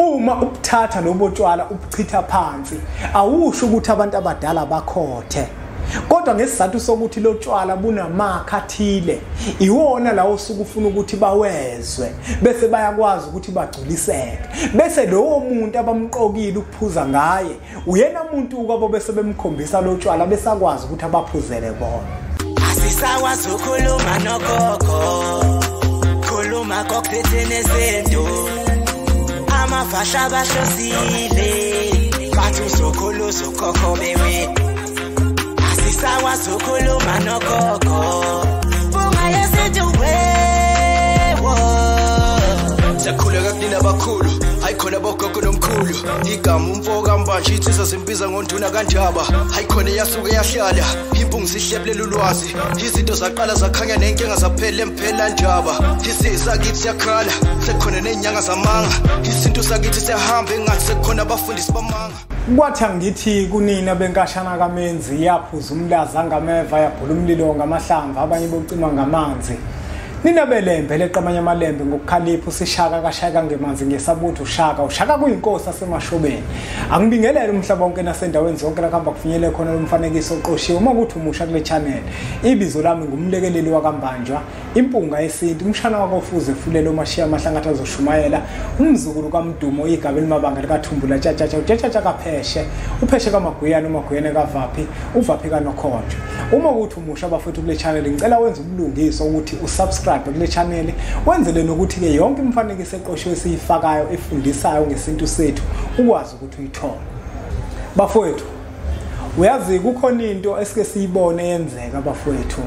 Uma ubuthatha lobo tshwala ubuchitha phansi awusho ukuthi abantu abadala bakhothe, kodwa ngesizathu sokuthi lo tshwala bunamakha athile iwona lawo osuku ufuna ukuthi bawezwe bese bayakwazi ukuthi bagculiseke, bese lowo muntu abamqokile ukuphuza ngaye uyena umuntu kwabo bese bemkhombisa lo tshwala bese akwazi ukuthi abaphuzele bona. Asisakwazi ukukhuluma nogogo, khuluma kokuphethe nezinto amafasha bahlosile bathi uzokhuluza ukhokho bewe. Asisakwazi ukukhuluma nogogo bungayeseduwewo siyakhuleka kunina abakhulu hayikhona bogogo nomkhulu igama umfoka mbanje itsizwa simbiza ngonduna kanjaba hayikhona yasuke yahlala impungu sihlebelela ulwazi izinto zaqala zakhanya nenkinga zaphela emphela njaba isisa kithi siyakhala sekhona nenyanga zamanga izinto sakithi siyahamba engathi sekhona abafundisi bamanga. Kwathi angithi kunina benkashana kaMenzi yaphuza umlaza angameva yabhula umlilo ngamahlamvu abanye bocima ngamanzi. Nina belembe leqamanya amalembe ngokukhalipha usishaka kashaka ngemanzi ngesabutho ushaka kuyinkosi asemashobeni. Angibingelele umhlaba wonke nasendaweni zonke la kuhamba kufinyele khona umfanekiso oqoshiwe uma kuthi umusha kule channel. Ibizo lami ngumlekeleli wakambanjwa, impunga yesintu, umshana wakofuze fulelo umashiya amahlangatha azoshumayela, umzukulu kaMdumo igaba elimabanga likaThumbula tshata kapheshe, upheshe kaMaguyane uMaguyane kavaphi, uvaphi kaNokhonjo. Uma kuthi umusha abafethu kule channel ngicela wenze ubulungiso ukuthi usubscribe kule channel wenzele nokuthi ke yonke imfanekiso eqoshiwe siyifakayo efundisayo ngesintu sethu ukwazi ukuthi uyithole. Bafowethu, uyazi kukhona into esike siyibone yenzeka bafowethu.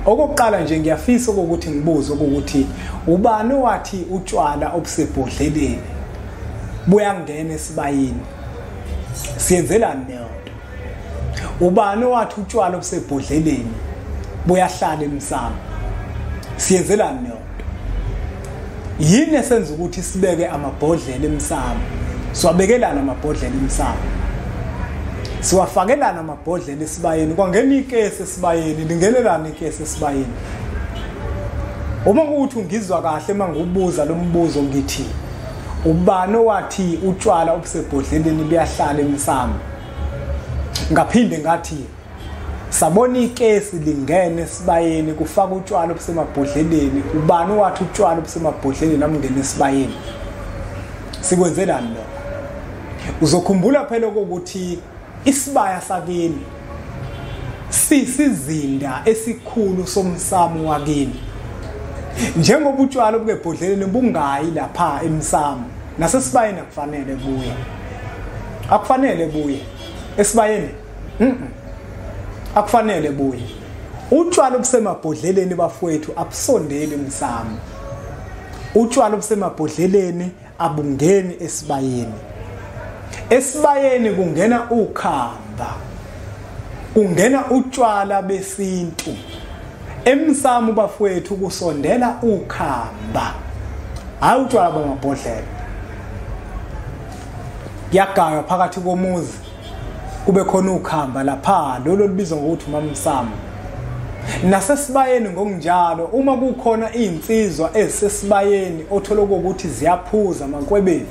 Okokuqala nje ngiyafisa ukuthi ngibuze ukuthi ubani wathi utshwala obusebhodleleni buyangena esibayeni? Siyenzelani lento? Ubani wathi utshwala obusebhodleleni buyahlala emsamo? Siyenzelani lento? Yini esenza ukuthi sibeke amabhodlela emsamo? Siwabekelana amabhodlela emsamo. Siwafakelana amabhodlela esibayeni. Kwangena ikesi esibayeni, lingelelana ikesi esibayeni. Uma kuthi ungizwa kahle mangibuza lo mbuzo ngithi ubani wathi utshwala obusebhodleleni buyahlala emsamo? Ngaphinde ngathi sabona ikesi lingene esibayeni kufaka utshwala obusemabhodleleni. Ubani wathi utshwala obusemabhodleleni namngene esibayeni? Sikwenzelani lo? Uzokhumbula phela ukuthi isibaya sakini sisizinda esikhulu somsamo wakini. Njengoba utshwala obukebhodleleni bungayi lapha emsamo, nasesibayeni akufanele buye. Akufanele buye esibayeni. Akufanele buye. Utshwala obusemabhodleleni bafowethu abusondeli emsamo. Utshwala obusemabhodleleni abungeni esibayeni. Esibayeni kungena ukhamba, kungena utshwala besintu. Emsamo bafowethu kusondela ukhamba, hayi utshwala bamabhodlela. Yagaywa phakathi komuzi kube khona ukhamba lapha lolo libizwa ngokuthi Umamsamo. Nasesibayeni ngokunjalo uma kukhona izinsizwa ezisesibayeni othola ukuthi ziyaphuza amakwebeni,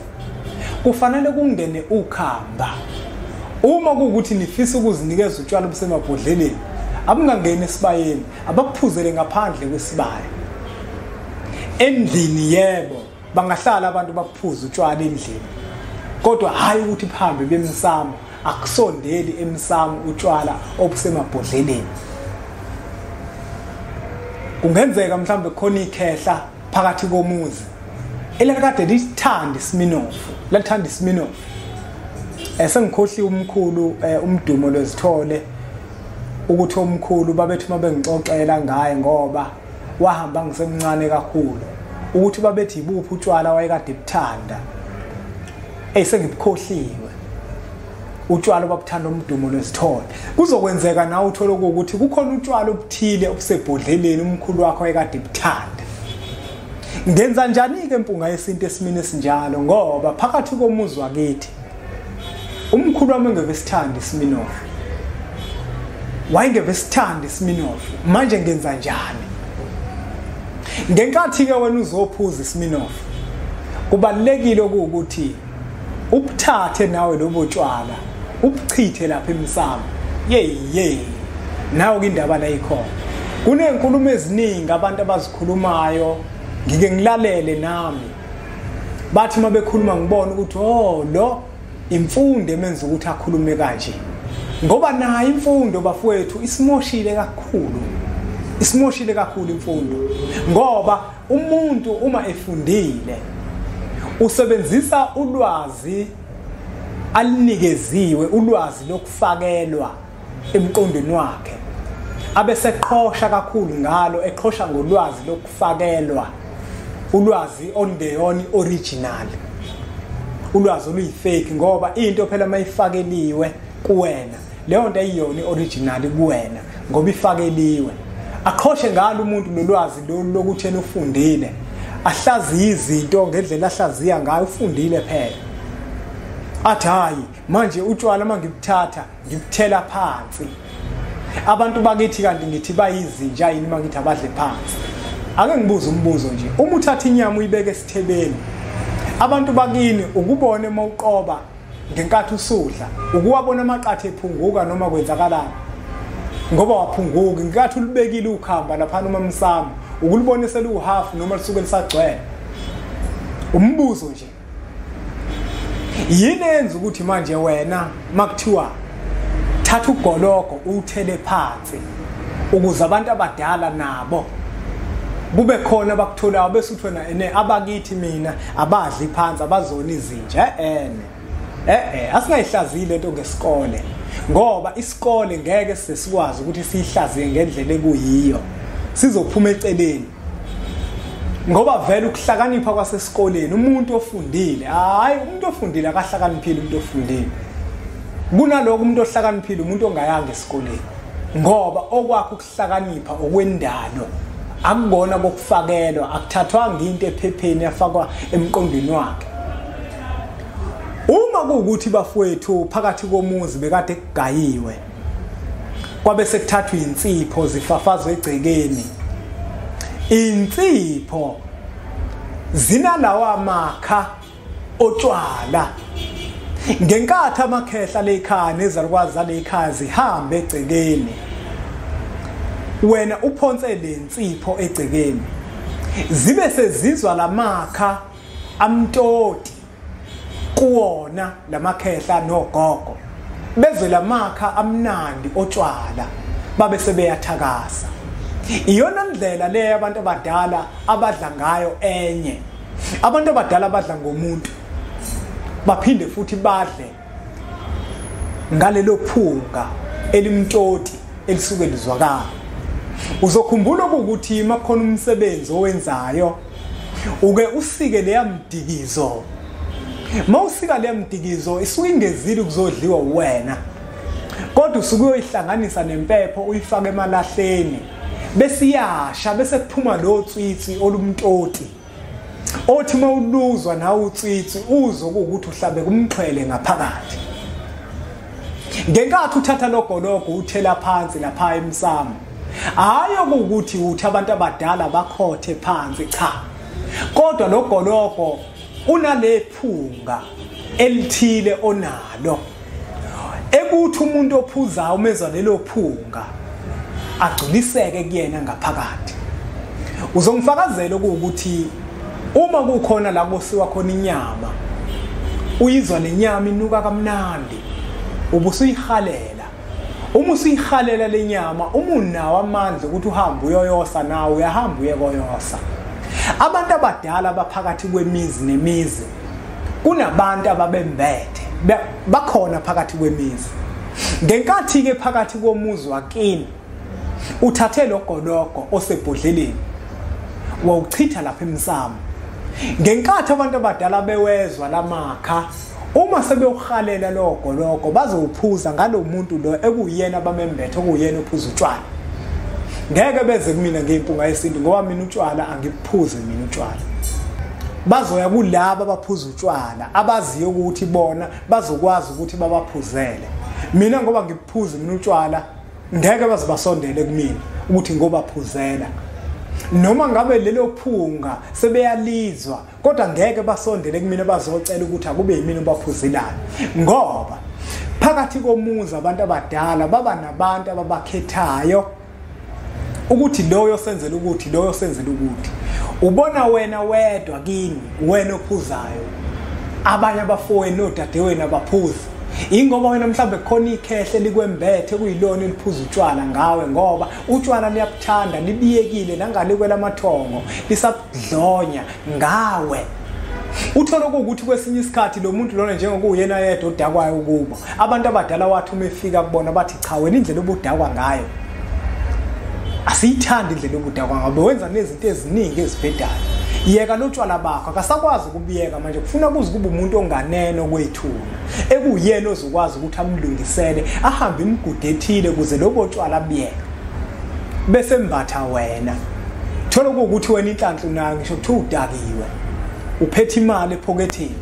kufanele kungene ukhamba. Uma kuukuthi nifisa ukuzinikeza utshwala obusemabhodleleni, abungangeni esibayeni, abakuphuzele ngaphandle kwesibaya. Endlini yebo bangahlala abantu bakuphuza utshwala endlini, kodwa hayi ukuthi phambi bemsamo. Akusondeli emsamo utshwala obusemabhodleleni. Kungenzeka mhlambe khona ikhehla phakathi komuzi elikade lithanda isiminofu, lathanda isiminofu. Sengikhohli umkhulu umdumo lwezithole ukuthi omkhulu babethu mabengixoxela ngaye ngoba wahamba ngisemncane kakhulu ukuthi babethi ibuphi utshwala wayekade ebuthanda. Sengibukhohliwe utshwala obabuthanda umdumo lwezithole. Kuzokwenzeka nawe uthola ukuthi kukhona utshwala obuthile obusebhodleleni umkhulu wakho ayekade ebuthanda. Ngenza njani ke impunga yesintu esimini esinjalo ngoba phakathi komuzi wakithi umkhulu wami ngeke sithanda isiminofu. Wayengeve sithanda isiminofu. Manje ngenza njani? Ngenkathi ke wena uzophuza isiminofu, kubalekile ukuthi ubuthathe nawe lobo tshwala ubuchithe lapha emsamo ye nawo indaba la ikhona kunenkulumo eziningi abantu abazikhulumayo ngike ngilalele nami bathi mabekhuluma ngibona ukuthi lo imfundo emenza ukuthi akhulume kanje ngoba nayo imfundo bafowethu isimoshile kakhulu imfundo ngoba umuntu uma efundile usebenzisa ulwazi alinikeziwe ulwazi lokufakelwa emqondweni wakhe abese eqhosha kakhulu ngalo eqhosha ngolwazi lokufakelwa ulwazi olungeyona original ulwazi oluyifake ngoba into phela mayifakeliwe kuwena leyo nto ayiyona original kuwena ngoba ifakeliwe aqhoshe ngalo umuntu lolwazi lokuthi yena ufundile ahlaziye izinto ngendlela ahlaziya ngayo ufundile phela athi hayi manje utshwala mangibuthatha ngibuthela phansi abantu bakithi kanti ngithi bayizinja yini mangithi abadle phansi ake ngibuze umbuzo nje uma uthatha inyama uyibeke esithebeni abantu bakini ukubone mawuqoba ngenkathi usudla ukuwabona amaqathe ephunguka noma kwenzakalani ngoba waphunguka ngenkathi ulibekile ukhamba lapha Umamsamo ukulibonisa uhalf noma lisuke lisagcwele umbuzo nje yini enza ukuthi manje wena makuthiwa thatha ugoloko uthele phansi ukuze abantu abadala nabo kube khona bakutholayo bese uthona abakithi mina abadli phansi abazona izinja asingayihlazile into ngesikole ngoba isikole ngeke sesikwazi ukuthi siyihlaziye ngendlela ekuyiyo sizophuma eceleni ngoba vele ukuhlakanipha kwasesikoleni umuntu ofundile umuntu ofundile akahlakaniphile umuntu ofundile kunaloko umuntu ohlakaniphile umuntu ongayanga esikoleni ngoba okwakho ukuhlakanipha okwendalo akubona kokufakelwa akuthathwanga into ephepheni yafakwa emqondweni wakhe uma kuukuthi bafowethu phakathi komuzi bekade kugayiwe kwabe sekuthathwa insipho zifafazwe egcekeni insipho zinalawa amakha otshwala ngenkathi amakhehla lekhaya nezalukwazi zalekhaya zihambe egcekeni wena uphonse lensipho egcekeni zibe sezizwa lamakha amtoti kuwona lamakhehla nogogo bezwe lamakha amnandi otshwala babe sebeyathakasa iyona ndlela le abantu abadala abadla ngayo enye abantu abadala abadla ngomuntu baphinde futhi badle ngalelo phunga elimtoti elisuke lizwakala uzokhumbula ukuthi makhona umsebenzi owenzayo uke usike leya mdikizo mawusika leya mdikizo isuke ingezile ukuzodliwa wena kodwa usuke uyoyihlanganisa nempepho uyifake emalahleni bese iyasha bese kuphuma lo tswitsi olumtoti othi mawuluzwa nawe utswitsi uzo ukuthi uhlabe kumqhele ngaphakathi ngenkathi uthatha logoloko uthela phansi lapha emsamo hayo ukuthi uthi abantu abadala bakhothe phansi cha kodwa logoloko unalephunga elithile onalo ekuthi umuntu ophuza umezwa lelo phunga agciliseke kuyena ngaphakathi uzongifakazela ukuthi uma kukhona la kusiwa khona inyama uyizwa lenyama inuka kamnandi ubusuyihalela uma usuyihalela lenyama umunawo amandla ukuthi uhambe uyoyosa nawe uyahamba uyekoyosa abantu abadala abaphakathi kwemizi nemizi kunabantu ababembethe bakhona phakathi kwemizi ngenkathi ke phakathi komuzi wakini uthathe logoloko osebhodleleni wawuchitha lapha emsamo ngenkathi abantu abadala bewezwa lamakha uma sebewuhalela logoloko bazowuphuza ngalomuntu lo ekuyena abamembethe okuyena ophuza utshwala ngeke beze kumina ngempunga yesintu ngoba mina utshwala angiphuze mina utshwala bazoya kulabo abaphuza utshwala abaziyo ukuthi bona bazokwazi ukuthi babaphuzele mina ngoba ngiphuze mina utshwala ngeke baze basondele kumina ukuthi ngoba phuzela noma ngabe lelo phunga sebeyalizwa kodwa ngeke basondele kumina bazocela ukuthi akube yimina obaphuzilayo ngoba phakathi komuzi abantu abadala baba nabantu ababakhethayo ukuthi loyo senzele ukuthi loyo senzele ukuthi ubona wena wedwa kini wena ophuzayo abanye abafowenu nodadewenu abaphuzi ingoba wena mhlambe khona ikhehle likwembethe kuyilona eliphuza utshwala ngawe ngoba utshwala liyabuthanda libiyekile nangalikwela amathongo lisabudlonya ngawe uthola ukuthi kwesinye isikhathi lo muntu lona njengokuyena yedwa odakwayo ukuba abantu abadala wathi umefika kubona bathi cha wena indlela obudakwa ngayo asiyithandi indlela obudakwa ngabe wenza nezinto eziningi ezibhedayo yeka lotshwala bakho akasakwazi ukubiyeka manje kufuna kuze kube umuntu onganeno kwethu ekuyena ozokwazi ukuthi amlungisele ahambe imigudu ethile kuze lobo tshwala biyeke bese mbatha wena thola ukuthi wena inhlanhla unayo ngisho ukuthi udakiwe uphethe imali ephokethini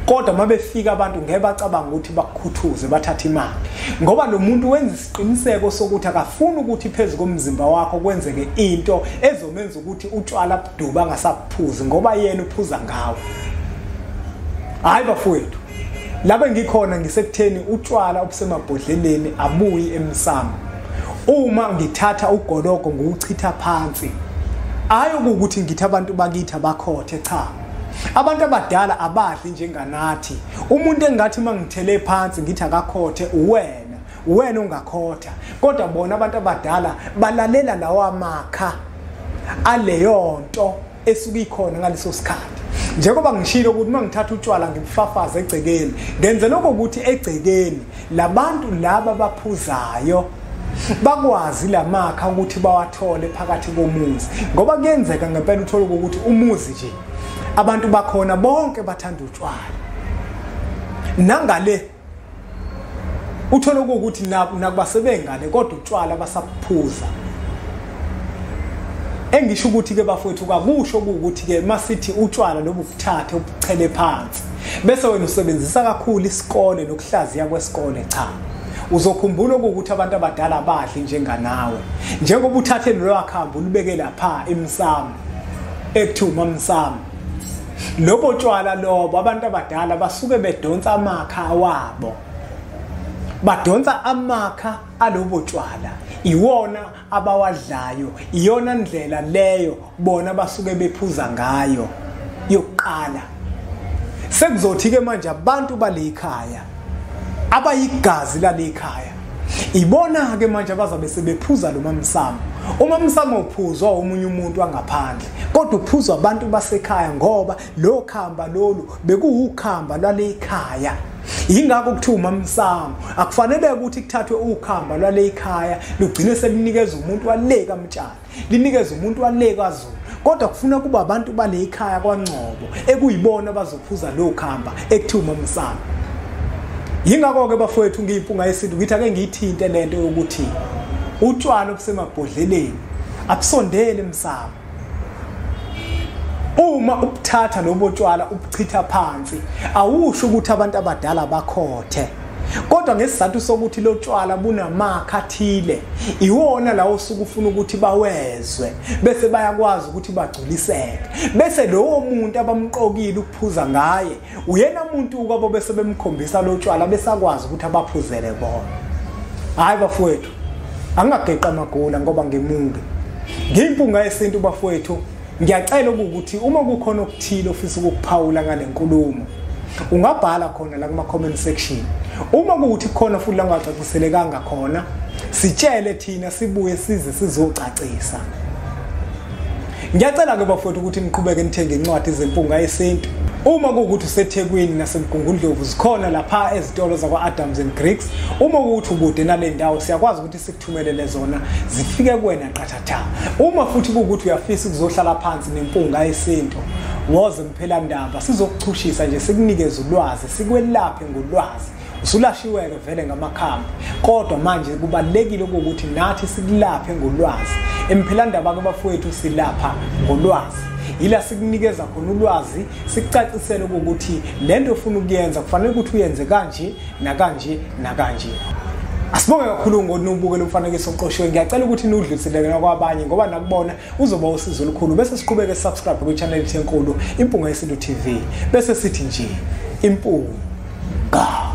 kodwa mabefika abantu ngeke bacabanga ukuthi bakukhuthuze bathatha imali ngoba lo muntu wenza isiqiniseko sokuthi akafuni ukuthi phezulu komzimba wakho kwenzeke into ezomenza ukuthi utshwala buduba angasaphuzi ngoba yena uphuza ngawe. Hayi bafowethu lapho ngikhona ngisekutheni utshwala obusebhodleleni abuyi emsamo. Uma ngithatha ugoloko ngokuchitha phansi ayo ukuthi ngithi abantu bakithi abakhothe cha. Abantu abadala abadli njenganathi. Umuntu engathi mangithele phansi ngithi akakhothe wena ungakhotha. Kodwa bona abantu abadala balalela lawo amakha aleyo nto esuka ikhona ngaleso sikhathi. Njengoba ngishilo ukuthi mangithatha utshwala ngibufafaza egcekeni ngenze lokho ukuthi egcekeni labantu laba baphuzayo bakwazi lamakha ukuthi bawathole phakathi komuzi ngoba kuyenzeka ngempela uthola ukuthi umuzi nje abantu bakhona bonke bathanda utshwala nangale uthola ukuthi nakubasebengale kodwa utshwala basaphuza. Engisho ukuthi ke bafowethu kakusho ukuthi ke masithi utshwala lobukuthathe ubuchele phansi bese wena usebenzisa kakhulu isikole nokuhlaziya kwesikole cha. Uzokhumbula ukuthi abantu abadala badli njenganawe njengoba uthathe lo Ukhamba ulibeke lapha emsamo ekuthiwa Umamsamo. Lobo tshwala lobo abantu abadala basuke bedonsa amakha wabo badonsa amakha alobo tshwala iwona abawadlayo iyona ndlela leyo bona basuke bephuza ngayo yokuqala. Sekuzothi ke manje abantu balekhaya abayigazi lalekhaya ibona ke manje abazabe sebephuza lo Umamsamo. Umamsamo uphuzwa omunye umuntu angaphandle kodwa uphuzwa abantu basekhaya ngoba lo Ukhamba lolu bekuukhamba lwalekhaya. Ingakho kuthiwa Umamsamo akufanele ukuthi kuthathwe ukhamba lwalekhaya lugcine selinikeza umuntu waleka amtshana linikeza umuntu waleka azulu kodwa kufuna kuba abantu balekhaya kwaNgcobo ekuyibona bazophuza lo Ukhamba ekuthiwa Umamsamo. Yingakho ke bafowethu ngiyimpunga yesintu ngithi ake ngiyithinte lento yokuthi utshwala obusebhodleleni abusondele emsamo. Uma ubuthatha lobo tshwala ubuchitha phansi awusho ukuthi abantu abadala bakhothe kodwa ngesizathu sokuthi lo tshwala bunamakha athile iwona lawo osuke ufuna ukuthi bawezwe bese bayakwazi ukuthi bagculiseke bese lowo muntu abamqokile ukuphuza ngaye uyena umuntu ukabo bese bemkhombisa lo tshwala bese akwazi ukuthi abaphuzele bona. Hayi bafowethu angageqa amagula ngoba ngemunge ngimpunga yesintu bafowethu. Ngiyacela ukuthi uma kukhona okuthile ofisa ukukuphawula ngale nkulumo ungabhala khona la kuma comment section. Uma kuthi khona futhi la ungacaciselekanga khona sitshele thina sibuye size sizocacisa. Ngiyacela ke bafowethu ukuthi niqhubeke nithenge incwadi zempunga yesintu. Uma kuthi useThekwini nasemgungundlovu zikhona lapha ezitolo zakwa Adams and Greeks. Uma kuthi ukude nale ndawo siyakwazi ukuthi sikuthumelele zona zifike kuwena qathatha. Uma futhi kuthi uyafisa ukuzohlala phansi nempunga yesintu woze mphela ndaba sizokuchushisa nje sikunikeze ulwazi sikwelaphe ngolwazi. Usulashiweke vele ngamakhamba kodwa manje kubalekile ukuthi nathi sikulaphe ngolwazi. Emphela ndaba ke bafowethu silapha ngolwazi. Ila sikunikeza khona ulwazi sikucacisele ukuthi lento ufuna ukuyenza kufanele ukuthi uyenze kanje na kanje na kanje. Sibonge kakhulu ngokubuka umfanekiso oqoshiwe. Ngiyacela ukuthi nudluliseleke nakwabanye ngoba nakubona uzoba usizo olukhulu. Bese siqhubeke subscribe kwi-channel yenkulu Impunga Yesintu TV. Bese sithi nje impunga.